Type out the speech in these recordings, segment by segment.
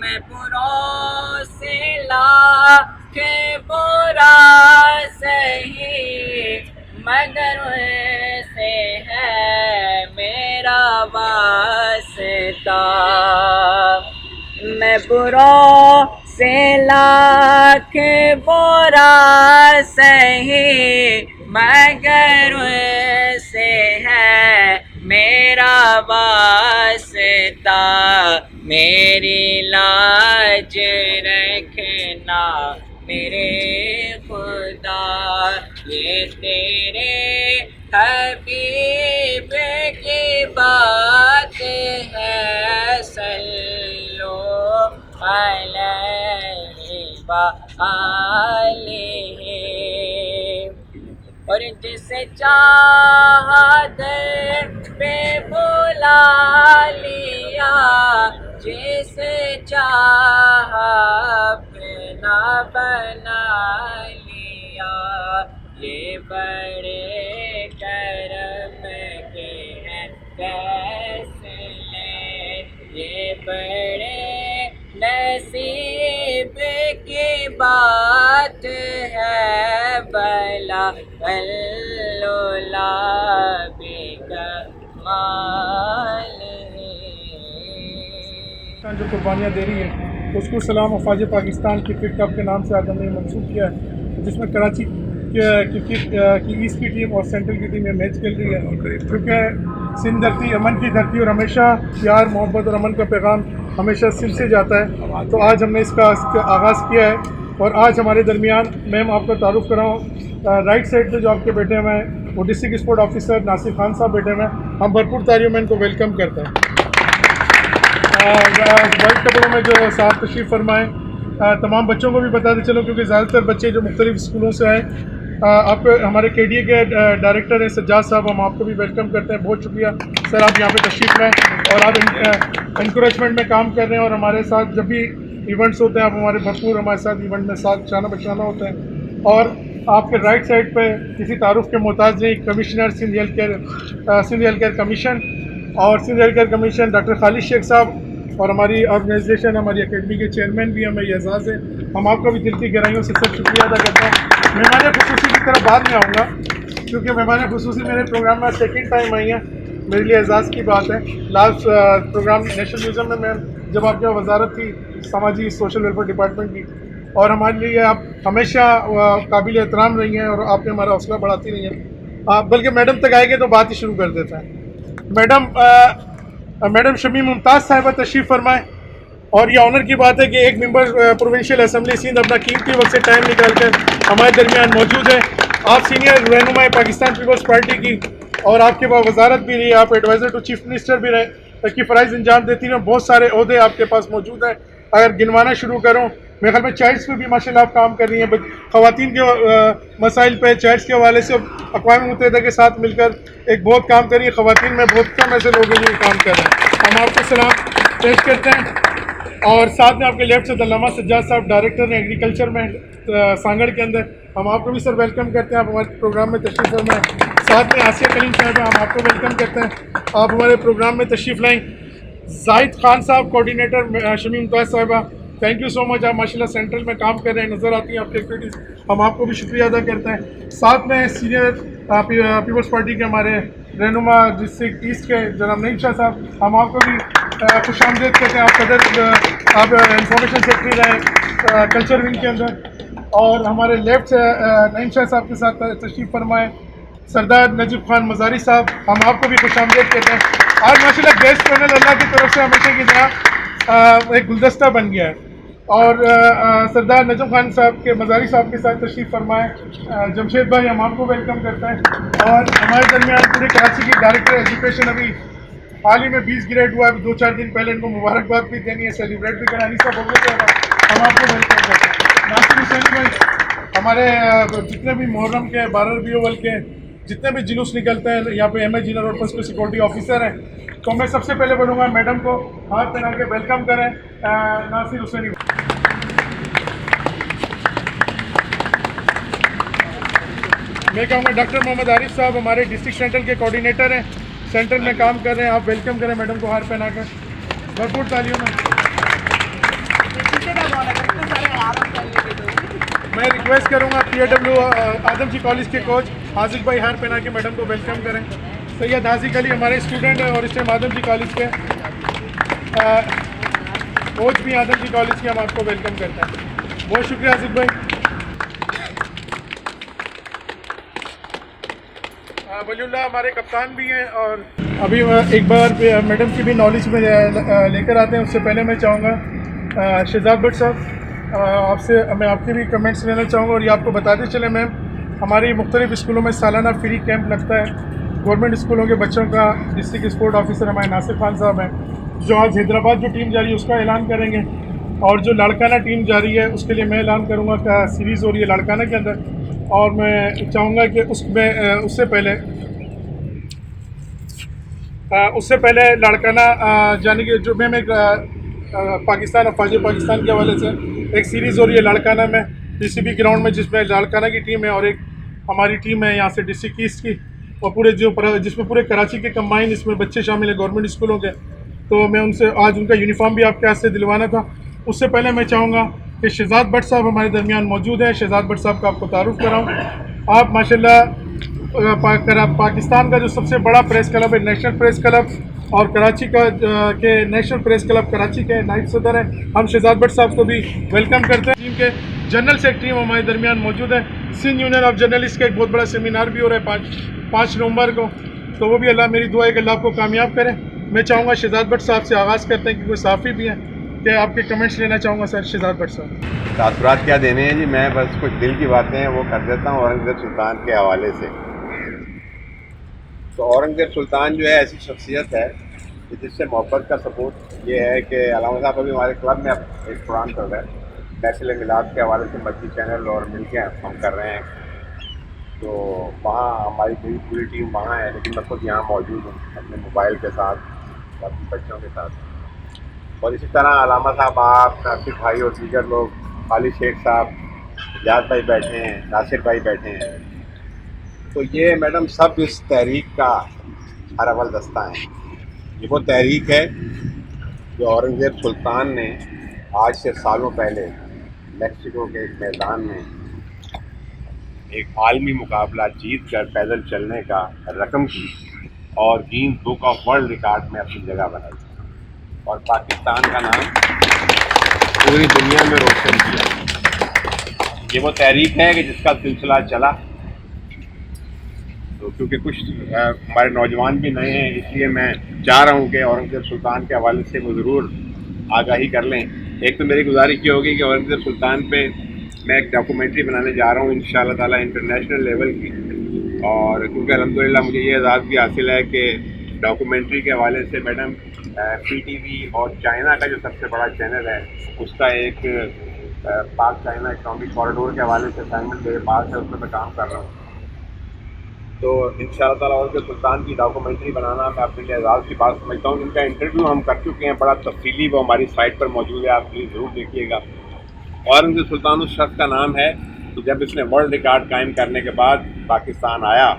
मैं पुरों से लाके बुरा सही मगर से है मेरा वास्ता. मैं बुरों से लाके बुरा सही मगर से है मेरा वास्ता. मेरी लाज रखना मेरे खुदा ये तेरे हबीब की बात है. सल्लो अलैहि व आलिहि. और जिसे चाहा दर पे बुला लिया जिसे चाहा अपना बना लिया. ये बड़े करम के हैं फैसले ये बड़े नसीब की बात है. बला अल्लाह जो कुर्बानियाँ दे रही है उसको सलाम अफवाज पाकिस्तान क्रिकेट कप के नाम से आज हमने मंसूब किया है, जिसमें कराची क्रिकेट की ईस्ट की टीम और सेंट्रल की टीम में मैच खेल रही है. क्योंकि सिंध धरती अमन की धरती और हमेशा प्यार मोहब्बत और अमन का पैगाम हमेशा सिंध से जाता है. तो आज हमने इसका आगाज़ किया है और आज हमारे दरमियान मैं आपको तारुफ़ कराऊँ. राइट साइड पे जो आपके बैठे हुए हैं वो district sport officer Nasir Khan साहब बैठे हुए हैं. हम भरपूर तालियों में इनको वेलकम करते हैं. वाइट कपड़ों में जो साहब तशरीफ़ फरमाएँ. तमाम बच्चों को भी बताते चलो क्योंकि ज़्यादातर बच्चे जो मुख्तलिफ़ स्कूलों से आए. आप हमारे KDA के डायरेक्टर हैं सज्जाद साहब, हम आपको भी वेलकम करते हैं. बहुत शुक्रिया सर आप यहाँ पे तशरीफ़ लाएँ और आप इंकरेजमेंट में काम कर रहे हैं और हमारे साथ जब भी इवेंट्स होते हैं आप हमारे भरपूर हमारे साथ इवेंट में साथ शाना बशाना होते हैं. और आपके राइट साइड पे किसी तारुफ के मोहताज नहीं commissioner Sindh health care commission और Sindh health care commission doctor Khalid Sheikh sahab और हमारी ऑर्गेनाइजेशन हमारी एकेडमी के चेयरमैन भी हमें एजाज़ है. हम आपका भी दिल की गहराइयों से सब शुक्रिया अदा करता हूँ. मेहमान खुसूसी की तरफ बाद में आऊँगा क्योंकि मेहमान खुसूसी मेरे प्रोग्राम में सेकेंड टाइम आई हैं. मेरे लिए एजाज़ की बात है. लास्ट प्रोग्राम नेशनल म्यूज़ियम में मैं जब आपकी वजारत थी समाजी सोशल वेलफेयर डिपार्टमेंट की और हमारे लिए आप हमेशा काबिल एहतराम रही हैं और आपने हमारा हौसला बढ़ाती रही हैं. बल्कि मैडम तक आएंगे तो बात ही शुरू कर देते हैं. मैडम शमी मुमताज़ साहिबा तशरीफ़ फरमाएँ. और ये ऑनर की बात है कि एक मेंबर प्रोविंशियल असेंबली सिंध अपना कीमती वक्त से टाइम निकाल कर हमारे दरमियान मौजूद है. आप सीनियर रहनुमाई पाकिस्तान पीपल्स पार्टी की और आपके पास वजारत भी रही, आप एडवाइज़र टू चीफ मिनिस्टर भी रहे, ताकि फ़राइज़ अंजाम देती रहें. बहुत सारे ओहदे आपके पास मौजूद हैं. अगर गिनवाना शुरू करूँ मेरे ख्याल में चाइल्ड्स पे भी माशाल्लाह आप काम कर रही हैं, ख़वातीन के मसाइल पे चाइल्ड्स के हवाले से अक़वाम मुत्तहिदा के साथ मिलकर एक बहुत काम कर रही है। ख़वातीन में बहुत कम ऐसे लोग हैं जो ये काम कर रहे हैं। हम आपको सलाम पेश करते हैं। और साथ में आपके लेफ्ट से अल्लामा सज्जाद साहब डायरेक्टर हैं एग्रीकल्चर में सांगड़ के अंदर। हम आपको भी सर वेलकम करते हैं, आप हमारे प्रोग्राम में तशरीफ़ फरमाएं। साथ में आसिया कलीम साहब हम आपको वेलकम करते हैं, आप हमारे प्रोग्राम में तशरीफ़ लाएँ। जाहिद खान साहब कोऑर्डिनेटर शमी मुमताज़ साहिबा, थैंक यू सो मच। आप माशाल्लाह सेंट्रल में काम कर रहे हैं, नज़र आती हैं आपकी एक्टिविटीज़, हम आपको भी शुक्रिया अदा करते हैं। साथ में सीनियर पीपल्स पार्टी के हमारे रहनुमा डिस्ट्रिक्ट ईस्ट के जनाब नईम शाह साहब, हम आपको भी खुश आमदीद कहते हैं। आप सदर आप इंफॉर्मेशन सेक्रेटरी रहे कल्चर विंग के अंदर। और हमारे लेफ्ट से नईम शाह साहब के साथ तशरीफ़ फरमाए सरदार नजीब खान मज़ारी साहब, हम आपको भी खुश आमदीद कहते हैं। आज माशाल्लाह गेस्ट पैनल अल्लाह की तरफ से हमेशा की तरह एक गुलदस्ता बन गया है। और सरदार नजम खान साहब के मज़ारी साहब के साथ तशरीफ़ फरमाए जमशेद भाई, हम आपको वेलकम करते हैं। और हमारे दरमियान पूरे कराची की डायरेक्टर एजुकेशन अभी हाल ही में 20 ग्रेड हुआ है, अभी 2-4 दिन पहले इनको मुबारकबाद भी देनी है, सेलिब्रेट भी करानी सब हो गए, हम आपको वेलकम करते हैं। नासिर हुसैनी भाई, हमारे जितने भी मुहर्रम के 12 रबीउल अव्वल के जितने भी जुलूस निकलते हैं यहाँ पे एम ए जिना रोड पर कोई सिक्योरिटी ऑफिसर हैं, तो मैं सबसे पहले बोलूँगा मैडम को हाथ पहना के वेलकम करें नासिर हुसैनी। मैं कहूँगा डॉक्टर मोहम्मद आरिफ साहब हमारे डिस्ट्रिक्ट सेंट्रल के कोऑर्डिनेटर हैं, सेंट्रल में काम कर रहे हैं, आप वेलकम करें मैडम को हार पहना कर, भरपूर तालियों में। मैं रिक्वेस्ट करूँगा PAW आदम जी कॉलेज के कोच हाजिक भाई हार पहना के मैडम को वेलकम करें। सैयद हाजिक अली हमारे स्टूडेंट हैं और इस टाइम आदम जी कॉलेज के कोच भी आदम जी कॉलेज के, हम आपको वेलकम करते हैं। बहुत शुक्रिया हाजिक भाई। वलीउल्लाह हमारे कप्तान भी हैं और अभी एक बार मैडम की भी नॉलेज में लेकर आते हैं। उससे पहले मैं चाहूँगा शहजाद भट्ट साहब आपसे मैं आपके भी कमेंट्स लेना चाहूँगा। और ये आपको बताते चले मैम, हमारी मुख्तलिफ़ स्कूलों में सालाना फ्री कैंप लगता है गवर्नमेंट स्कूलों के बच्चों का। डिस्ट्रिक्ट स्पोर्ट ऑफिसर हमारे नासिर खान साहब हैं, जो आज हैदराबाद जो टीम जा रही है उसका ऐलान करेंगे। और जो लाड़काना टीम जा रही है उसके लिए मैं ऐलान करूँगा क्या सीरीज़ हो रही है लाड़काना के अंदर। और मैं चाहूँगा कि उसमें उससे पहले लाड़काना जाने के जो मैं पाकिस्तान अफवाज पाकिस्तान के हवाले से एक सीरीज़ हो रही है लाड़काना में PCB ग्राउंड में, जिसमें लाड़काना की टीम है और एक हमारी टीम है यहाँ से डिस्ट्रिक्ट ईस्ट की, और पूरे जिसमें पूरे कराची के कंबाइन इसमें बच्चे शामिल हैं गवर्नमेंट स्कूलों के। तो मैं उनसे आज उनका यूनिफॉर्म भी आपके हाथ से दिलवाना था। उससे पहले मैं चाहूँगा कि शहजाद भट्ट साहब हमारे दरमियान मौजूद हैं। शहजाद भट्ट साहब का आपको तारुफ कराऊँ। आप माशाल्लाह पाकिस्तान का जो सबसे बड़ा प्रेस क्लब है नेशनल प्रेस क्लब, और कराची का के नेशनल प्रेस क्लब कराची के नायब सदर हैं। हम शहजाद भट्ट साहब को भी वेलकम करते हैं। टीम के जनरल सेक्रेटरी हमारे दरमियान मौजूद हैं। सिंध यूनियन ऑफ जर्नलिस्ट का एक बहुत बड़ा सेमिनार भी हो रहा है 5 नवंबर को, तो वो भी अल्लाह मेरी दुआ है कि अल्लाह आपको कामयाब करे। मैं चाहूँगा शहजाद भट्ट साहब से आगाज़ करते हैं, क्योंकि साफ़ी भी हैं, कि आपके कमेंट्स लेना चाहूँगा सर। शहजाद भट्ट साहब, तासुरात क्या देने हैं जी, मैं बस कुछ दिल की बातें हैं वो कर देता हूँ औरंगज़ेब सुल्तान के हवाले से। तो औरंगज़ेब सुल्तान जो है ऐसी शख्सियत है कि जिससे मोहब्बत का सबूत ये है कि अलामा साहब अभी हमारे क्लब में एक प्रोग्राम चल रहा है महफिल मिलाद के हवाले से, मक्की चैनल और मिलकर हम कर रहे हैं। तो वहाँ हमारी पूरी टीम वहाँ है, लेकिन मैं खुद यहाँ मौजूद हूँ अपने मोबाइल के साथ, अपने बच्चों के साथ। और इसी तरह अलामा साहब, आप नासिर भाई और दीगर लोग, खालिद शेख साहब, जाद भाई बैठे हैं, नासिर भाई बैठे हैं। तो ये मैडम सब इस तहरीक का हर अव्वल दस्ता है। ये वो तहरीक है जो औरंगज़ेब सुल्तान ने आज से सालों पहले मैक्सिको के एक मैदान में एक आलमी मुकाबला जीत कर पैदल चलने का रकम की और Guinness book of world record में अपनी जगह बनाई और पाकिस्तान का नाम पूरी दुनिया में रोशन किया। ये वो तहरीक है कि जिसका सिलसिला चला। तो क्योंकि कुछ हमारे नौजवान भी नए हैं, इसलिए मैं चाह रहा हूँ कि औरंगज़ेब सुल्तान के हवाले से वो ज़रूर आगाही कर लें। एक तो मेरी गुजारिश ये होगी कि औरंगज़ेब सुल्तान पे मैं एक डॉक्यूमेंट्री बनाने जा रहा हूँ इंशाअल्लाह ताला इंटरनेशनल लेवल की। और क्योंकि अल्हम्दुलिल्लाह मुझे ये एजाज़ भी हासिल है कि डॉक्यूमेंट्री के हवाले से मैडम PTV और चाइना का जो सबसे बड़ा चैनल है उसका एक पाक चाइना इकोनॉमिक कॉरिडोर के हवाले से असाइनमेंट मेरे पास है, उसमें मैं काम कर रहा हूँ। तो इंशाअल्लाह ताला और सुल्तान की डॉक्यूमेंट्री बनाना मैं अपने लिए एजाज़ की बात समझता हूँ। इनका इंटरव्यू हम कर चुके हैं, बड़ा तफसीली, वो हमारी साइट पर मौजूद है, आप प्लीज़ ज़रूर देखिएगा। औरंगज़ेब सुल्तान उस शख्स का नाम है कि जब इसने वर्ल्ड रिकॉर्ड कायम करने के बाद पाकिस्तान आया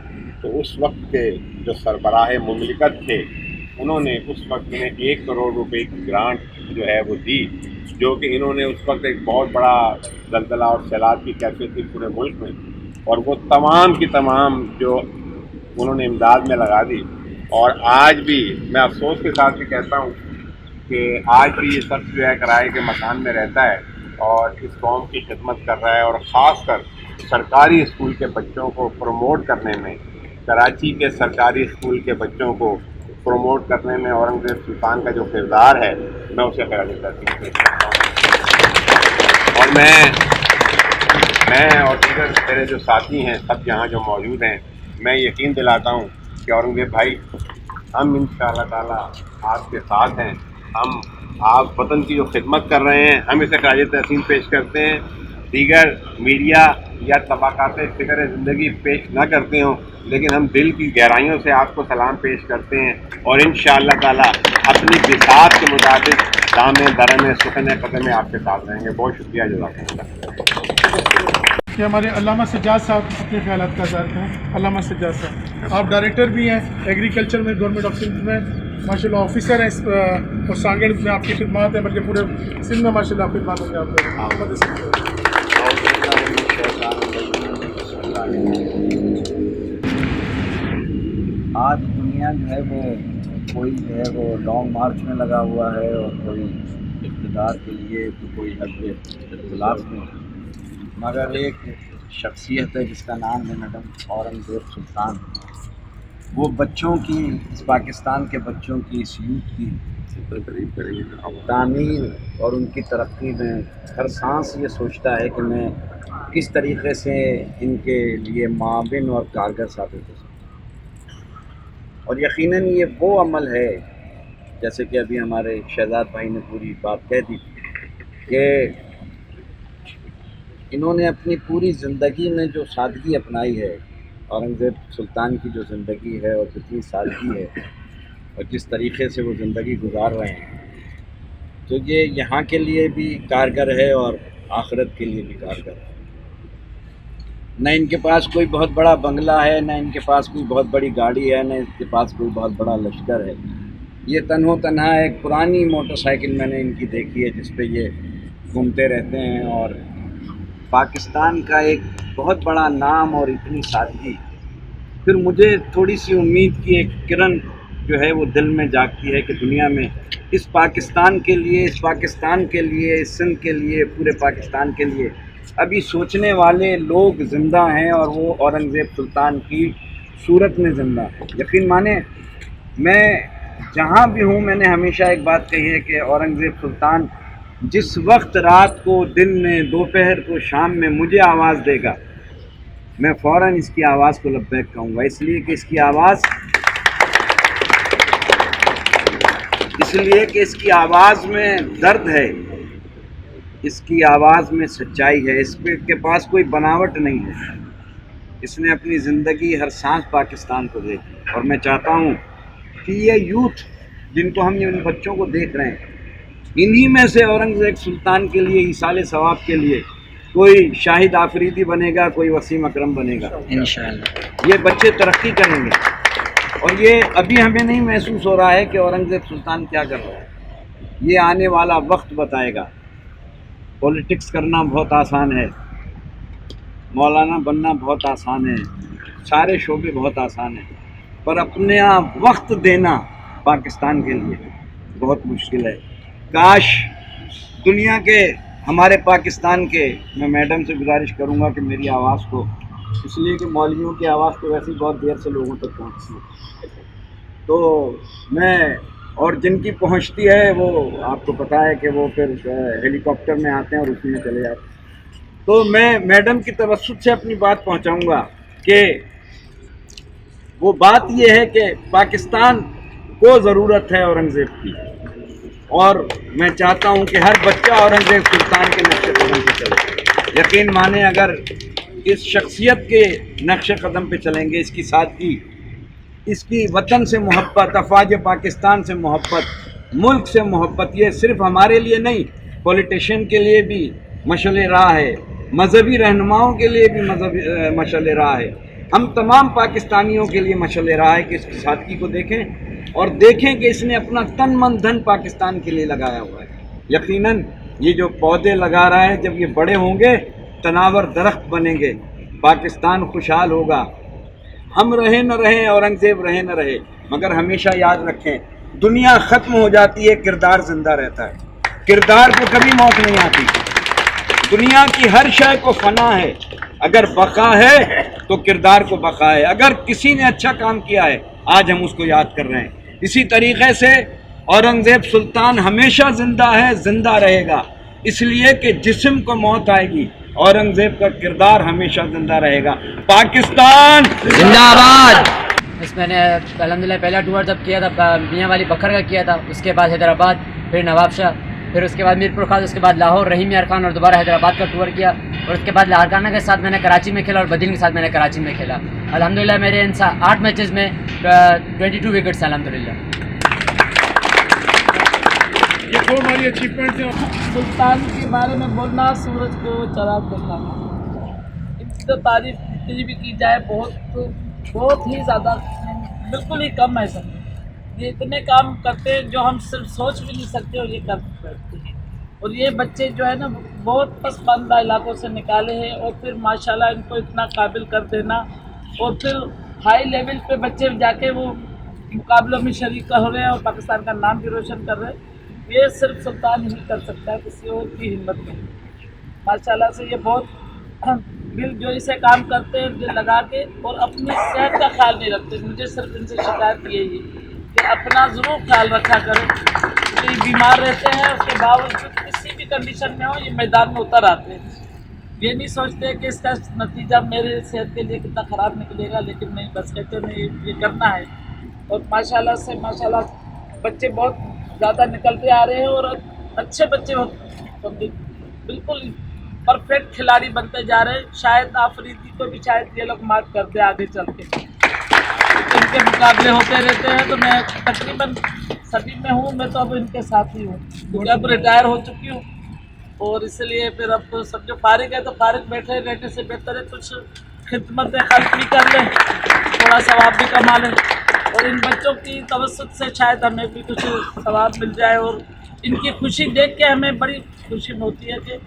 तो उस वक्त के जो सरबराह मुमलिकत थे उन्होंने उस वक्त इन्हें 1 करोड़ रुपए की ग्रांट जो है वो दी, जो कि इन्होंने उस वक्त एक बहुत बड़ा दलदला और सैलाब की कैफियत थी पूरे मुल्क में, और वो तमाम की तमाम जो उन्होंने इमदाद में लगा दी। और आज भी मैं अफसोस के साथ भी कहता हूँ कि आज भी ये शख्स जो है किराए के मकान में रहता है और इस कौम की खिदमत कर रहा है, और ख़ासकर सरकारी स्कूल के बच्चों को प्रमोट करने में, कराची के सरकारी स्कूल के बच्चों को प्रमोट करने में औरंगज़ेब सुल्तान का जो किरदार है, मैं उसे खराज तहसीन पेश करता हूँ। और मैं और दीगर मेरे जो साथी हैं सब यहाँ जो मौजूद हैं, मैं यकीन दिलाता हूँ कि औरंगज़ेब भाई, हम इंशाअल्लाह ताला आपके साथ हैं। हम आप वतन की जो खिदमत कर रहे हैं, हम इसे खराज तहसीन पेश करते हैं। दीगर मीडिया या तबाकात फ़िक्र ज़िंदगी पेश ना करते हों, लेकिन हम दिल की गहराइयों से आपको सलाम पेश करते हैं और इंशाअल्लाह ताला अपनी बिसात के मुताबिक दामे दरमे सुखने कदम आपके साथ रहेंगे। बहुत शुक्रिया, जज़ाकल्लाह। ये हमारे अल्लामा सज्जाद साहब अपने ख्यालात का इज़हार करें। अल्लामा सज्जाद साहब, आप डायरेक्टर भी हैं एग्रीकल्चर में, गवर्नमेंट ऑफ सिंध में, माशाल्लाह ऑफिसर हैं और सांगड़ में आपकी खिदमत है, बल्कि पूरे सिंध में माशाल्लाह खिदमत होंगे आप। आज दुनिया जो है वो कोई जो है वो लॉन्ग मार्च में लगा हुआ है और कोई इक़्तिदार के लिए तो कोई हज़्ब इख्तिलाफ में, मगर एक शख्सियत है जिसका नाम है मैडम औरंगज़ेब सुल्तान। वो बच्चों की, इस पाकिस्तान के बच्चों की, इस यूथ की तामीर और उनकी तरक्की में हर सांस ये सोचता है कि मैं किस तरीक़े से इनके लिए माविन और कारगर साबित हो सकूँ। और यकीनन ये वो अमल है, जैसे कि अभी हमारे शहजाद भाई ने पूरी बात कह दी, कि इन्होंने अपनी पूरी ज़िंदगी में जो सादगी अपनाई है, औरंगज़ेब सुल्तान की जो ज़िंदगी है और जितनी सादगी है और जिस तरीक़े से वो ज़िंदगी गुजार रहे हैं, तो ये यहाँ के लिए भी कारगर है और आखिरत के लिए भी कारगर है। न इनके पास कोई बहुत बड़ा बंगला है, न इनके पास कोई बहुत बड़ी गाड़ी है, न इनके पास कोई बहुत बड़ा लश्कर है। ये तन्हा एक पुरानी मोटरसाइकिल मैंने इनकी देखी है जिस पे ये घूमते रहते हैं, और पाकिस्तान का एक बहुत बड़ा नाम और इतनी सादगी। फिर मुझे थोड़ी सी उम्मीद की एक किरण जो है वो दिल में जागती है कि दुनिया में इस पाकिस्तान के लिए, इस सिंध के लिए, पूरे पाकिस्तान के लिए अभी सोचने वाले लोग ज़िंदा हैं, और वो औरंगज़ेब सुल्तान की सूरत में ज़िंदा है। यकीन माने, मैं जहाँ भी हूँ मैंने हमेशा एक बात कही है कि औरंगज़ेब सुल्तान जिस वक्त रात को, दिन में, दोपहर को, शाम में मुझे आवाज़ देगा, मैं फ़ौरन इसकी आवाज़ को लब्बैक कहूँगा, इसलिए कि इसकी आवाज़ में दर्द है, इसकी आवाज़ में सच्चाई है, इसके पास कोई बनावट नहीं है। इसने अपनी ज़िंदगी हर सांस पाकिस्तान को दे दी। और मैं चाहता हूँ कि ये यूथ जिनको हम इन बच्चों को देख रहे हैं, इन्हीं में से औरंगज़ेब सुल्तान के लिए, ईसाले सवाब के लिए कोई शाहिद आफरीदी बनेगा, कोई वसीम अकरम बनेगा इंशाअल्लाह। ये बच्चे तरक्की करेंगे, और ये अभी हमें नहीं महसूस हो रहा है कि औरंगज़ेब सुल्तान क्या कर रहा है। ये आने वाला वक्त बताएगा। पॉलिटिक्स करना बहुत आसान है, मौलाना बनना बहुत आसान है, सारे शोबे बहुत आसान हैं, पर अपने आप वक्त देना पाकिस्तान के लिए बहुत मुश्किल है। काश दुनिया के, हमारे पाकिस्तान के, मैं मैडम से गुजारिश करूंगा कि मेरी आवाज़ को, इसलिए कि मौलवियों की आवाज़ तो वैसे ही बहुत देर से लोगों तक पहुंचती है, तो मैं, और जिनकी पहुंचती है वो आपको पता है कि वो फिर हेलीकॉप्टर में आते हैं और उसी में चले जाते हैं। तो मैं मैडम की तवज्जुह से अपनी बात पहुंचाऊंगा कि वो बात ये है कि पाकिस्तान को ज़रूरत है औरंगज़ेब की, और मैं चाहता हूं कि हर बच्चा औरंगजेब सुल्तान के नक्शे कदम पे चले। यकीन माने, अगर इस शख्सियत के नक्शे कदम पे चलेंगे, इसकी सादगी, इसकी वतन से मोहब्बत, अफवाज पाकिस्तान से मोहब्बत, मुल्क से मोहब्बत, ये सिर्फ हमारे लिए नहीं, पॉलिटिशियन के लिए भी मशअल राह है, मजहबी रहनुमाओं के लिए भी मशअल राह है, हम तमाम पाकिस्तानियों के लिए मशअल राह है कि इसकी सादगी को देखें और देखें कि इसने अपना तन मन धन पाकिस्तान के लिए लगाया हुआ है। यकीनन ये जो पौधे लगा रहा है, जब ये बड़े होंगे तनावर दरख्त बनेंगे, पाकिस्तान खुशहाल होगा। हम रहे न रहे, औरंगज़ेब रहे न रहे, मगर हमेशा याद रखें, दुनिया ख़त्म हो जाती है, किरदार ज़िंदा रहता है। किरदार को कभी मौत नहीं आती। दुनिया की हर शय को फना है, अगर बका है तो किरदार को बका है। अगर किसी ने अच्छा काम किया है, आज हम उसको याद कर रहे हैं। इसी तरीक़े से औरंगज़ेब सुल्तान हमेशा ज़िंदा है, ज़िंदा रहेगा, इसलिए कि जिस्म को मौत आएगी, औरंगज़ेब का किरदार हमेशा ज़िंदा रहेगा। पाकिस्तान जिंदाबाद। बस मैंने अल्हम्दुलिल्लाह पहला टूर जब किया था मियाँ वाली बकर का किया था, उसके बाद हैदराबाद, फिर नवाबशाह, फिर उसके बाद मीरपुर खास, उसके बाद लाहौर रहीम यार खान और दोबारा हैदराबाद का टूर किया। और उसके बाद लारकाना के साथ मैंने कराची में खेला और बदीन के साथ मैंने कराची में खेला। अल्हम्दुलिल्लाह मेरे इन 8 मैचेस में 22 विकेट्स अल्हम्दुलिल्लाह। ये दो हमारी अचीवमेंट्स हैं। सुल्तान के बारे में बोलना सूरज को चराग दिखाना। इनकी तो तारीफ जितनी भी की जाए बहुत ही ज़्यादा, बिल्कुल ही कम है सब। ये इतने काम करते हैं जो हम सिर्फ सोच भी नहीं सकते, और ये कर सकते हैं। और ये बच्चे जो है ना, बहुत पसमानदा इलाकों से निकाले हैं, और फिर माशाल्लाह इनको इतना काबिल कर देना, और फिर हाई लेवल पे बच्चे जाके वो मुकाबलों में शरीक हो रहे हैं और पाकिस्तान का नाम भी रोशन कर रहे हैं। ये सिर्फ सुल्तान ही कर सकता है, किसी और की हिम्मत नहीं। माशाल्लाह से ये बहुत दिल जो इसे काम करते हैं, दिल लगा के, और अपनी सेहत का ख्याल नहीं रखते। मुझे सिर्फ इनसे शिकायत यही है कि अपना ज़रूर ख्याल रखा करें। ये बीमार रहते हैं, उसके बावजूद किसी भी कंडीशन में हो, ये मैदान में उतर आते हैं। ये नहीं सोचते कि इसका नतीजा मेरे सेहत के लिए कितना ख़राब निकलेगा, लेकिन नहीं, बस कहते नहीं ये करना है। और माशाल्लाह से माशाल्लाह बच्चे बहुत ज़्यादा निकलते आ रहे हैं, और अच्छे बच्चे बिल्कुल परफेक्ट खिलाड़ी बनते जा रहे हैं। शायद आफरीदी को भी शायद ये लोग मात कर दे आगे चल के। इनके मुकाबले होते रहते हैं, तो मैं तकरीबन सभी में हूँ। मैं तो अब इनके साथ ही हूँ, क्योंकि अब रिटायर हो चुकी हूँ, और इसलिए फिर अब तो सब जो फारिग है, तो फारिग बैठे रहने से बेहतर है कुछ खिदमत खल्क भी कर लें, थोड़ा सवाब भी कमा लें, और इन बच्चों की तवस्सुत से शायद हमें भी कुछ सवाब मिल जाए। और इनकी खुशी देख के हमें बड़ी खुशी होती है कि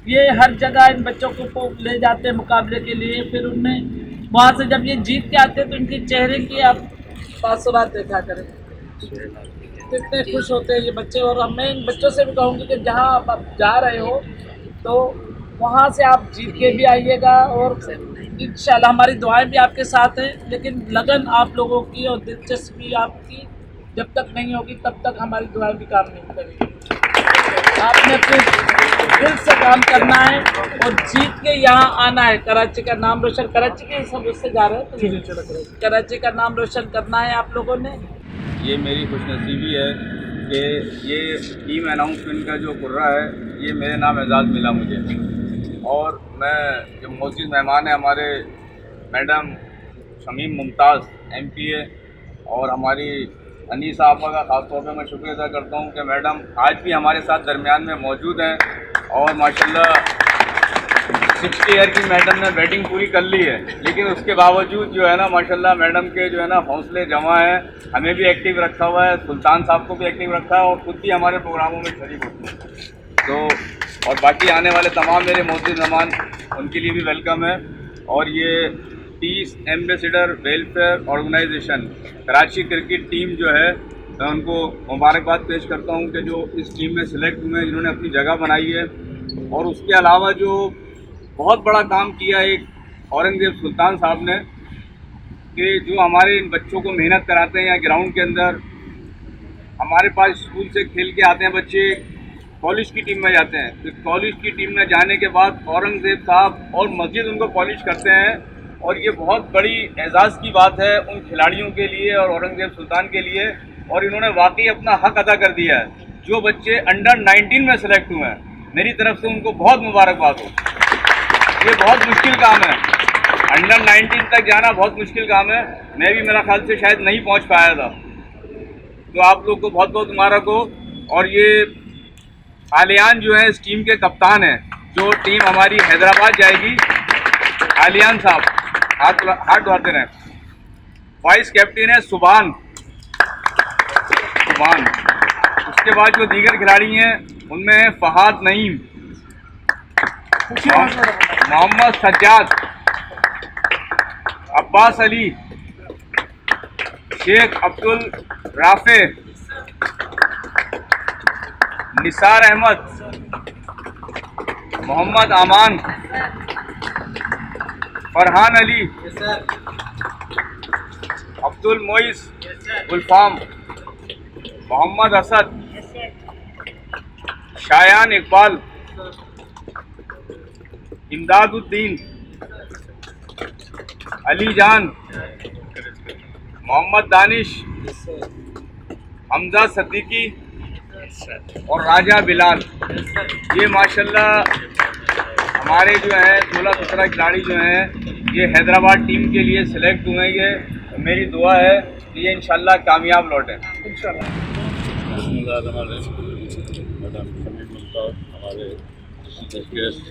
ये हर जगह इन बच्चों को ले जाते हैं मुकाबले के लिए। फिर उनमें वहाँ से जब ये जीत के आते हैं, तो इनके चेहरे की आप तासुरात देखा करें, कितने खुश होते हैं ये बच्चे। और मैं इन बच्चों से भी कहूँगी कि जहाँ आप जा रहे हो, तो वहाँ से आप जीत के भी आइएगा, और इंशाल्लाह हमारी दुआएं भी आपके साथ हैं। लेकिन लगन आप लोगों की और दिलचस्पी आपकी जब तक नहीं होगी, तब तक हमारी दुआएं भी काम नहीं करेंगी। आपने अपने दिल से काम करना है और जीत के यहाँ आना है। कराची का नाम रोशन, कराची के सब उससे जा रहे हैं, तो कराची का नाम रोशन करना है आप लोगों ने। ये मेरी खुशनसीबी है कि ये टीम अनाउंसमेंट का जो कुर्रा है, ये मेरे नाम एजाज़ मिला मुझे। और मैं जो मौजूद मेहमान हैं हमारे मैडम शमीम मुमताज़ MPA, और हमारी अनीसा आपा का ख़ास तौर पे मैं शुक्रिया अदा करता हूँ कि मैडम आज भी हमारे साथ दरमियान में मौजूद हैं। और माशाल्लाह 60 ईयर की मैडम ने बैटिंग पूरी कर ली है, लेकिन उसके बावजूद जो है ना, माशाल्लाह मैडम के जो है ना हौसले जमा हैं। हमें भी एक्टिव रखा हुआ है, सुल्तान साहब को भी एक्टिव रखा है, और खुद भी हमारे प्रोग्रामों में शरीक होते हैं। तो और बाकी आने वाले तमाम मेरे मौजूद मेहमान, उनके लिए भी वेलकम है। और ये peace ambassador welfare organisation Karachi cricket team जो है, मैं उनको मुबारकबाद पेश करता हूँ कि जो इस टीम में सिलेक्ट हुए हैं, जिन्होंने अपनी जगह बनाई है। और उसके अलावा जो बहुत बड़ा काम किया एक औरंगज़ेब सुल्तान साहब ने, कि जो हमारे इन बच्चों को मेहनत कराते हैं या ग्राउंड के अंदर, हमारे पास स्कूल से खेल के आते हैं बच्चे, कॉलेज की टीम में जाते हैं, तो कॉलेज की टीम में जाने के बाद औरंगज़ेब साहब और मस्जिद उनको पॉलिश करते हैं। और ये बहुत बड़ी एजाज़ की बात है उन खिलाड़ियों के लिए और औरंगज़ेब सुल्तान के लिए। और इन्होंने वाकई अपना हक अदा कर दिया है जो बच्चे अंडर 19 में सेलेक्ट हुए हैं, मेरी तरफ से उनको बहुत मुबारकबाद हो। ये बहुत मुश्किल काम है, अंडर 19 तक जाना बहुत मुश्किल काम है। मैं भी मेरा ख्याल से शायद नहीं पहुंच पाया था। तो आप लोग को बहुत बहुत मुबारक हो। और ये आलियान जो है इस टीम के कप्तान हैं, जो टीम हमारी हैदराबाद जाएगी, आलियान साहब हाथ धोते हैं। वाइस कैप्टन है सुभान। उसके बाद जो दीगर खिलाड़ी हैं उनमें है फहाद नईम, मोहम्मद सज्जाद, अब्बास अली, शेख अब्दुल राफे, निसार अहमद, मोहम्मद अमान, फरहान अली, अब्दुल मोइस गुलफाम, मोहम्मद असद, शायान इकबाल, इमदादुद्दीन, अली जान, मोहम्मद दानिश, हमजा सद्दीकी और राजा बिलाल। ये माशाल्लाह हमारे जो है 16-17 खिलाड़ी जो हैं ये हैदराबाद टीम के लिए सिलेक्ट हुए हैं। मेरी दुआ है कि ये इंशाल्लाह कामयाब लौटें। हमारे गेस्ट,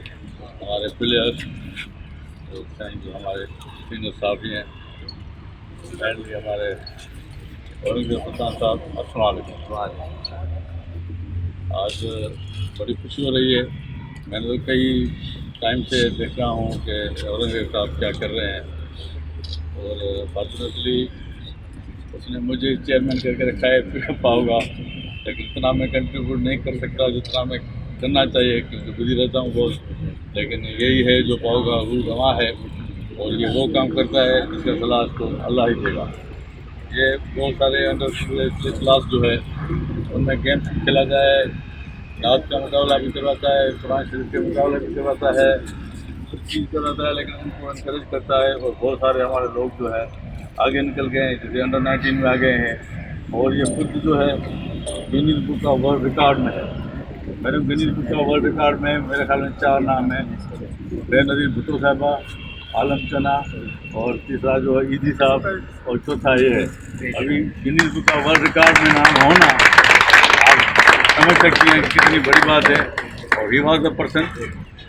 हमारे प्लेयर्स, जो हमारे सीनियर साथी हैं, एंड हमारे सुल्तान साहब, अस्सलाम वालेकुम। आज बड़ी खुशी हो रही है। मैंने तो कई टाइम से देख रहा हूँ कि औरंगजेब साहब क्या कर रहे हैं, और फॉर्चुनेटली उसने मुझे चेयरमैन करके रखा है पाओगा, लेकिन इतना मैं कंट्रीब्यूट नहीं कर सकता जितना मैं करना चाहिए, क्योंकि बिजी रहता हूँ बहुत। लेकिन यही है जो पाओगा रूल गवा है, और ये वो काम करता है जिसका सलाह तो अल्लाह ही देगा। ये बहुत सारे अंडर क्लास जो है उनमें गेम्स खेला जाए, नाच का मुकाबला भी करवाता है, कुरान शरीफ के मुकाबला भी करवाता है, सब चीज़ करवाता है, लेकिन उनको इनकरेज करता है। और बहुत सारे हमारे लोग जो है आगे निकल गए हैं, जैसे अंडर 19 में आ गए हैं, और ये खुद जो है Guinness book of world record में है। मेरे Guinness book of world record में मेरे ख्याल में 4 नाम हैं, बेनज़ीर भुट्टो साहबा, आलम चना, और तीसरा जो है ईदी साहब, और चौथा ये है। अभी Guinness book of world record में नाम होना आप समझ सकती हैं कितनी बड़ी बात है। और ही वॉज द पर्सन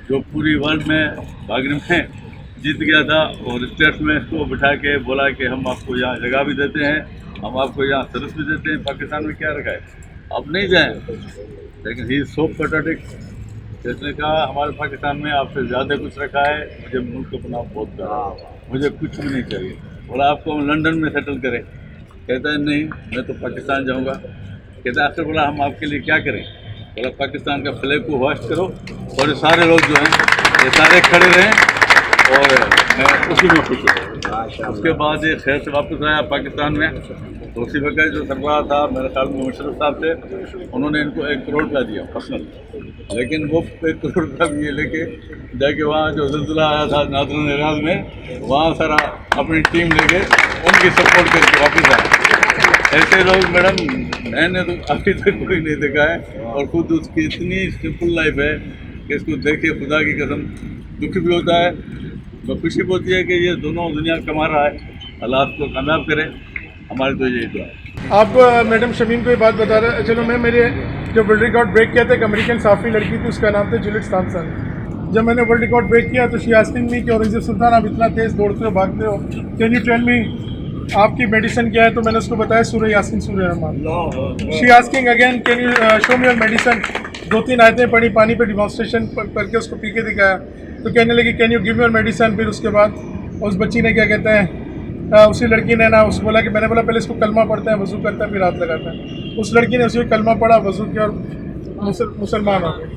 जो पूरी वर्ल्ड में भागने में जीत गया था, और स्टेट्स में इसको बिठा के बोला कि हम आपको यहाँ जगह भी देते हैं, हम आपको यहाँ सर्विस भी देते हैं। पाकिस्तान में क्या रखा है, आप नहीं जाएँ, लेकिन ही सो पैट्रियोटिक। इसने कहा हमारे पाकिस्तान में आपसे ज़्यादा कुछ रखा है, मुझे मुल्क अपना बहुत प्यारा, मुझे कुछ भी नहीं चाहिए। बोला आपको हम लंदन में सेटल करें, कहता है नहीं मैं तो पाकिस्तान जाऊंगा। कहता है आखिर बोला हम आपके लिए क्या करें, बोला पाकिस्तान का फ्लैग को होस्ट करो, और ये सारे लोग जो हैं ये सारे खड़े रहें, और मैं उसी में खुश हूँ। उसके बाद ये खैर से वापस आया पाकिस्तान में, तो उसी वक्त जो सरबराह था मेरे ख्याल में मुशर्रफ साहब थे, उन्होंने इनको 1 करोड़ रुपया दिया पर्सनल। लेकिन वो 1 करोड़ रुपया भी ये लेके जाके वहाँ जो ज़िलज़िला आया था नादरन एराज में, वहाँ सारा अपनी टीम लेके उनकी सपोर्ट करके वापस आया। ऐसे लोग मैडम मैंने तो अभी तक कोई नहीं देखा है, और खुद उसकी इतनी सिंपल लाइफ है कि इसको देखे खुदा की कसम दुख भी होता है, तो खुशी भी होती है कि ये दोनों दुनिया कमा रहा है। हालात को कामयाब करें, हमारी तो यही दुआ है। आप मैडम शमीम को ये बात बता रहे, चलो मैं मेरे जो वर्ल्ड रिकॉर्ड ब्रेक किया था, एक अमेरिकन साफ़ी लड़की थी, उसका नाम था जुलिट थॉमसन। जब मैंने वर्ल्ड रिकॉर्ड ब्रेक किया तो शी आस्किंग मी कि औरंगजेब सुल्तान आप इतना तेज़ दौड़ते हो भागते हो, कैन यू टेल मी आपकी मेडिसिन क्या है। तो मैंने उसको बताया सूरह यासीन सूरह Rahman. She asking again can you show me your medicine. 2-3 आयतें पढ़ी, पानी पे डिमॉन्स्ट्रेशन करके उसको पी के दिखाया, तो कहने लगी can you give your medicine. फिर उसके बाद उस बच्ची ने क्या कहते हैं, उसी लड़की ने ना उसको बोला कि मैंने बोला पहले इसको कलमा पढ़ता है, वज़ू करता है, फिर हाथ लगाता है। उस लड़की ने उसी कलमा पढ़ा, वज़ू किया, और मुसलमान हो गई।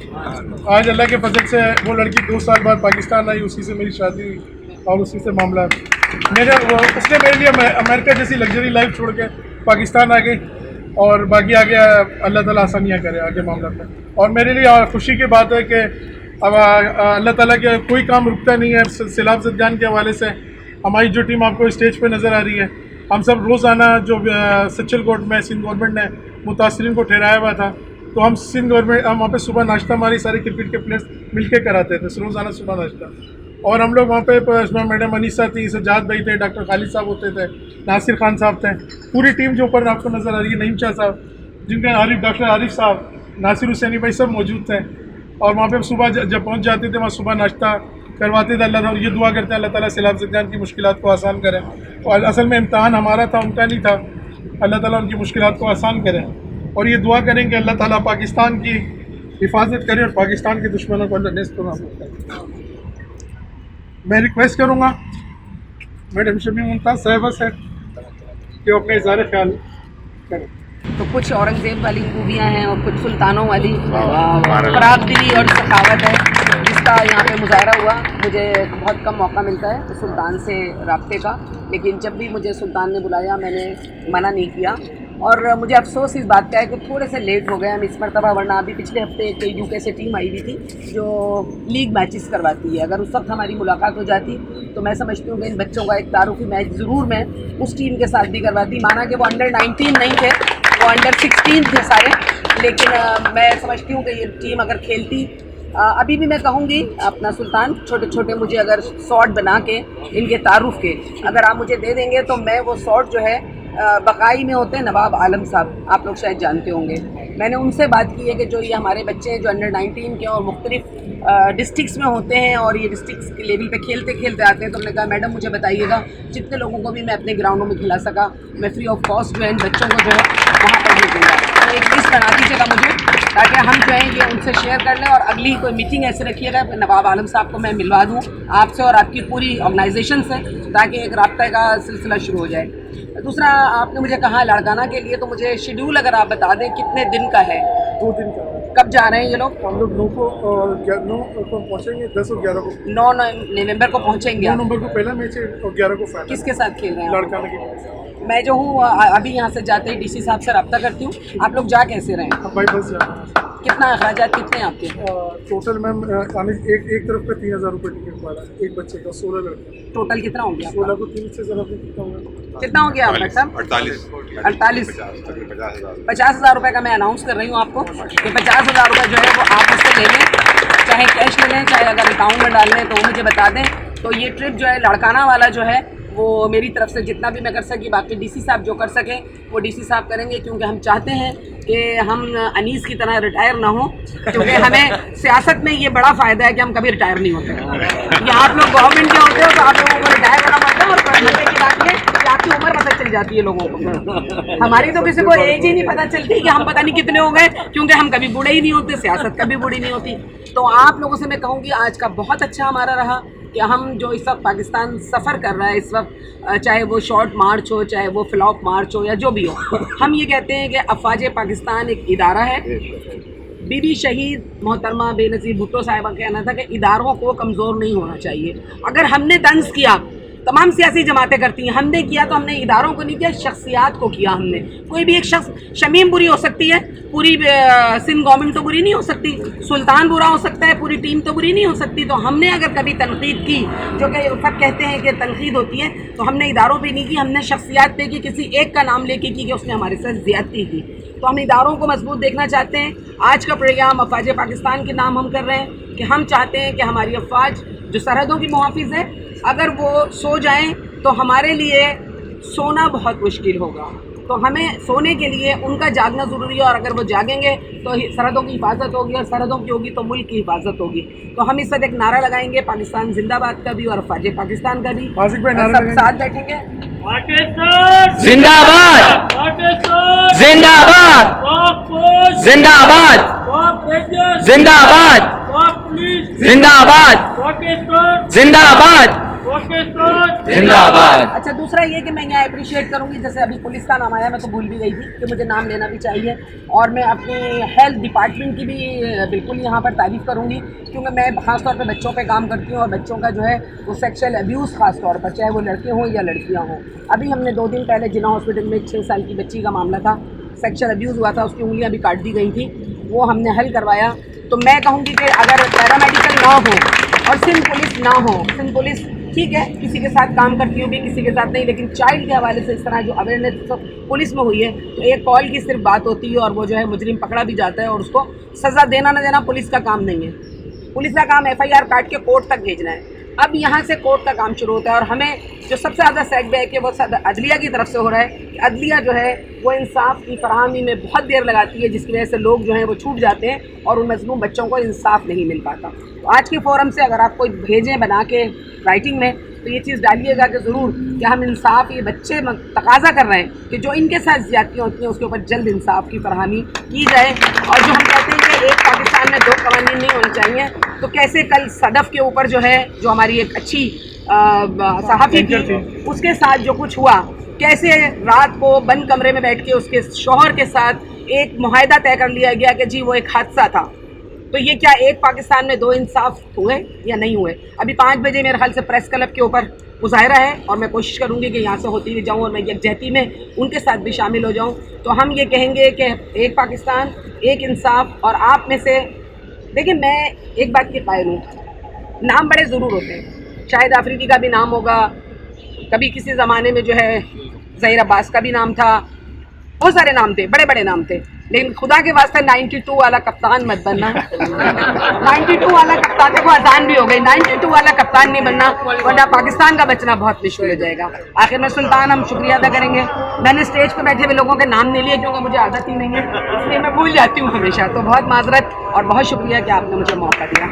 आज अल्लाह के फजल से वो लड़की 2 साल बाद पाकिस्तान आई, उसी से मेरी शादी हुई और उसी से मामला उसने मेरे लिए अमेरिका जैसी लग्जरी लाइफ छोड़ के पाकिस्तान आ गई, और बाकी आगे अल्लाह ताला आसानियाँ करे आगे मामला में। और मेरे लिए खुशी की बात है कि अब अल्लाह ताला के कोई काम रुकता नहीं है। सैलाब ज़दगान के हवाले से हमारी जो टीम आपको स्टेज पे नज़र आ रही है, हम सब रोज़ाना जो सच्चल कोर्ट में सिंध गवर्नमेंट ने मुतासरीन को ठहराया हुआ था, तो हम सिंध गवर्नमेंट हम वहाँ पे सुबह नाश्ता हमारे सारे क्रिकेट के प्लेयर्स मिलके कराते थे, रोज़ाना सुबह नाश्ता। और हम लोग वहाँ पे उसमें मैडम अनीसा थी, सज्जाद भाई थे, डॉक्टर खालिद साहब होते थे, नासिर खान साहब थे, पूरी टीम जो ऊपर आपको नज़र आ रही है, नईम शाह साहब, जिनके आरिफ डॉक्टर आरिफ साहब, नासिर हुसैनी भाई सब मौजूद थे। और वहाँ पे हम सुबह जब पहुँच जाते थे वहाँ सुबह नाश्ता करवाते थे। अल्लाह ताला ये दुआ करते हैं अल्लाह ताला सैलाब ज़िदगान की मुश्किलात को आसान करें। और असल में इम्तहान हमारा था, उनका नहीं था। अल्लाह ताला उनकी मुश्किलात को आसान करें और ये दुआ करें कि अल्लाह ताला पाकिस्तान की हिफाजत करे और पाकिस्तान के दुश्मनों को अल्लाह नेस्त नाबूद करे। मैं रिक्वेस्ट करूँगा मैडम शमी मुमताज़ साहिबा से कि वो अपने इज़हार ख्याल करें। तो कुछ औरंगज़ेब वाली खूबियाँ हैं और कुछ सुल्तानों वाली ख़राब दिली और सखावत है, जिसका यहाँ पे मुजाहरा हुआ। मुझे बहुत कम मौका मिलता है सुल्तान से रब्ते का, लेकिन जब भी मुझे सुल्तान ने बुलाया मैंने मना नहीं किया। और मुझे अफसोस इस बात का है कि थोड़े से लेट हो गए हम इस मरतबा, वरना अभी पिछले हफ्ते एक यूके से टीम आई हुई थी जो लीग मैचेस करवाती है। अगर उस वक्त हमारी मुलाकात हो जाती तो मैं समझती हूँ कि इन बच्चों का एक तारुफी मैच ज़रूर मैं उस टीम के साथ भी करवाती। माना कि वो अंडर 19 नहीं थे, वो अंडर 16 थे सारे, लेकिन मैं समझती हूँ कि ये टीम अगर खेलती, अभी भी मैं कहूँगी अपना सुल्तान छोटे छोटे मुझे अगर शॉट बना के इनके तारुफ के अगर आप मुझे दे देंगे तो मैं वो शॉट जो है बकाई में होते हैं नवाब आलम साहब, आप लोग शायद जानते होंगे। मैंने उनसे बात की है कि जो ये हमारे बच्चे हैं जो अंडर 19 के और मुख्तलिफ डिस्ट्रिक्स में होते हैं और ये डिस्ट्रिक्स के लेवल पे खेलते खेलते आते हैं, तो हमने कहा मैडम मुझे बताइएगा जितने लोगों को भी मैं अपने ग्राउंडों में खिला सका मैं फ्री ऑफ कॉस्ट जो है इन बच्चों को जो है वहाँ पर भेजूँगा। तो एक लिस्ट बना दीजिएगा मुझे ताकि हम जो है ये उनसे शेयर कर लें और अगली कोई मीटिंग ऐसे रखिएगा नवाब आलम साहब को मैं मिलवा दूँ आपसे और आपकी पूरी ऑर्गेनाइजेशन से, ताकि एक राब्ता का सिलसिला शुरू हो जाए। दूसरा, आपने मुझे कहा लड़काना के लिए, तो मुझे शेड्यूल अगर आप बता दें कितने दिन का है। 2 दिन का। कब जा रहे हैं ये लोग? हम लोग 9 को पहुँचेंगे, 10 और 11 को। 9 नवंबर को पहुँचेंगे। 9 नवंबर को पहला मैच है और 11 को फाइनल। किसके साथ खेल रहे हैं? लड़काना के। मैं जो हूँ अभी यहाँ से जाते ही डीसी साहब से रब्ता करती हूँ। आप लोग जा कैसे रहे हैं? हम बाई बस जा रहे हैं। कितना अखराजात कितने आपके? टोटल मैम एक तरफ का 3000 रुपये टिकट वाला, एक बच्चे का 16 लड़के। टोटल कितना हो गया? 16 को 3 से ज़रा कितना होगा? कितना हो गया डॉक्टर साहब? 48 50,000 रुपये का मैं अनाउंस कर रही हूँ आपको कि 50,000 रुपये जो है वो आप उससे ले लें, चाहे कैश ले लें चाहे अगर अकाउंट में डाल लें तो मुझे बता दें। तो ये ट्रिप जो है लड़काना वाला जो है वो मेरी तरफ से जितना भी मैं कर सकी, बाकी डीसी साहब जो कर सकें वो डीसी साहब करेंगे, क्योंकि हम चाहते हैं कि हम अनीस की तरह रिटायर ना हो, क्योंकि हमें सियासत में ये बड़ा फ़ायदा है कि हम कभी रिटायर नहीं होते। या आप लोग गवर्नमेंट के होते हो तो आप लोगों को रिटायर करना पड़ता है और पढ़ने की बात में कि आपकी उम्र पता चल जाती है लोगों को। हमारी तो किसी को एज ही नहीं पता चलती कि हम पता नहीं कितने हो गए, क्योंकि हम कभी बूढ़े ही नहीं होते, सियासत कभी बूढ़ी नहीं होती। तो आप लोगों से मैं कहूँगी आज का बहुत अच्छा हमारा रहा कि हम जो इस वक्त पाकिस्तान सफ़र कर रहा है इस वक्त, चाहे वो शॉर्ट मार्च हो चाहे वो फ्लॉप मार्च हो या जो भी हो, हम ये कहते हैं कि अफवाज पाकिस्तान एक इदारा है। बीबी शहीद मोहतरमा बेनज़ीर भुट्टो साहिबा का कहना था कि इदारों को कमज़ोर नहीं होना चाहिए। अगर हमने तंज़ किया, तमाम सियासी जमातें करती हैं, हमने किया तो हमने इदारों को नहीं किया, शख्सियात को किया हमने। कोई भी एक शख्स, शमीम बुरी हो सकती है, पूरी सिंध गवर्नमेंट तो बुरी नहीं हो सकती, सुल्तान बुरा हो सकता है, पूरी टीम तो बुरी नहीं हो सकती। तो हमने अगर कभी तनकीद की, जो कि सब कहते हैं कि तनकीद होती है, तो हमने इदारों पे नहीं की, हमने शख्सियात पे की, किसी एक का नाम लेके की कि उसने हमारे साथ ज़्यादती की। तो हम इदारों को मजबूत देखना चाहते हैं। आज का प्रोग्राम अफवाज पाकिस्तान के नाम हम कर रहे हैं कि हम चाहते हैं कि हमारी अफवाज जो सरहदों की मुहाफिज है, अगर वो सो जाएं तो हमारे लिए सोना बहुत मुश्किल होगा। तो हमें सोने के लिए उनका जागना ज़रूरी है, और अगर वो जागेंगे तो सरहदों की हिफाजत होगी, और सरहदों की होगी तो मुल्क की हिफाजत होगी। तो हम इस वक्त एक नारा लगाएंगे पाकिस्तान जिंदाबाद का भी और अफवाज पाकिस्तान का भी। सब साथ बैठेंगे। जिंदाबाद जिंदाबाद जिंदाबाद जिंदाबाद जिंदाबाद जिंदाबाद जिंदाबाद। अच्छा, दूसरा ये कि मैं यहाँ अप्रिशिएट करूँगी, जैसे अभी पुलिस का नाम आया, मैं तो भूल भी गई थी कि मुझे नाम लेना भी चाहिए, और मैं अपने हेल्थ डिपार्टमेंट की भी बिल्कुल यहाँ पर तारीफ़ करूँगी, क्योंकि मैं ख़ास तौर पे बच्चों पे काम करती हूँ और बच्चों का जो है वो सेक्सुअल अब्यूज़ ख़ास तौर पर, चाहे वो लड़के हों या लड़कियाँ हों। अभी हमने 2 दिन पहले जिन्ना हॉस्पिटल में 6 साल की बच्ची का मामला था, सेक्सुअल अब्यूज़ हुआ था, उसकी उंगलियाँ भी काट दी गई थी, वो हमने हल करवाया। तो मैं कहूँगी कि अगर पैरामेडिकल ना हो और सिंध पुलिस ना हो, सिंध पुलिस ठीक है, किसी के साथ काम करती होगी, किसी के साथ नहीं, लेकिन चाइल्ड के हवाले से इस तरह जो अवेयरनेस तो पुलिस में हुई है, तो एक कॉल की सिर्फ बात होती है और वो जो है मुजरिम पकड़ा भी जाता है और उसको सज़ा देना ना देना पुलिस का काम नहीं है। पुलिस का काम FIR काट के कोर्ट तक भेजना है। अब यहाँ से कोर्ट का काम शुरू होता है और हमें जो सबसे ज़्यादा सेटबैक है वो अदलिया की तरफ से हो रहा है कि अदलिया जो है वो इंसाफ की फरहमी में बहुत देर लगाती है, जिसकी वजह से लोग जो हैं वो छूट जाते हैं और उन मज़लूम बच्चों को इंसाफ नहीं मिल पाता। तो आज के फोरम से अगर आप कोई भेजें बना के राइटिंग में, तो ये चीज़ डालिएगा कि ज़रूर कि हम इंसाफ, ये बच्चे तकाजा कर रहे हैं कि जो इनके साथ ज़्यादतियाँ होती हैं उसके ऊपर जल्द इंसाफ की फरहमी की जाए। और जो हम कहते हैं कि एक पाकिस्तान में 2 कवानीन नहीं होने चाहिए, तो कैसे कल सदफ़ के ऊपर जो है, जो हमारी एक अच्छी सहाफ़ी थी, उसके साथ जो कुछ हुआ, कैसे रात को बंद कमरे में बैठ के उसके शौहर के साथ एक मुआहदा तय कर लिया गया कि जी वो एक हादसा था। तो ये क्या एक पाकिस्तान में 2 इंसाफ हुए या नहीं हुए? अभी 5 बजे मेरे ख्याल से प्रेस क्लब के ऊपर मुजाहरा है और मैं कोशिश करूँगी कि यहाँ से होती हुई जाऊँ और मैं यकजहती में उनके साथ भी शामिल हो जाऊँ। तो हम ये कहेंगे कि एक पाकिस्तान, एक इंसाफ। और आप में से देखिए, मैं एक बात की कायल हूँ, नाम बड़े ज़रूर होते हैं, शाहिद आफरीदी का भी नाम होगा, कभी किसी ज़माने में जो है ज़हीर अब्बास का भी नाम था, बहुत सारे नाम थे, बड़े बड़े नाम थे, लेकिन खुदा के वास्ते 92 वाला कप्तान मत बनना। 92 वाला कप्तान, देखो आसान भी हो गई, 92 वाला कप्तान नहीं बनना, वरना पाकिस्तान का बचना बहुत मुश्किल हो जाएगा। आखिर में सुल्तान, हम शुक्रिया अदा करेंगे। मैंने स्टेज पर बैठे हुए लोगों के नाम नहीं लिए क्योंकि मुझे आदत ही नहीं है, इसलिए मैं भूल जाती हूँ हमेशा। तो बहुत माजरत और बहुत शुक्रिया कि आपने मुझे मौका दिया।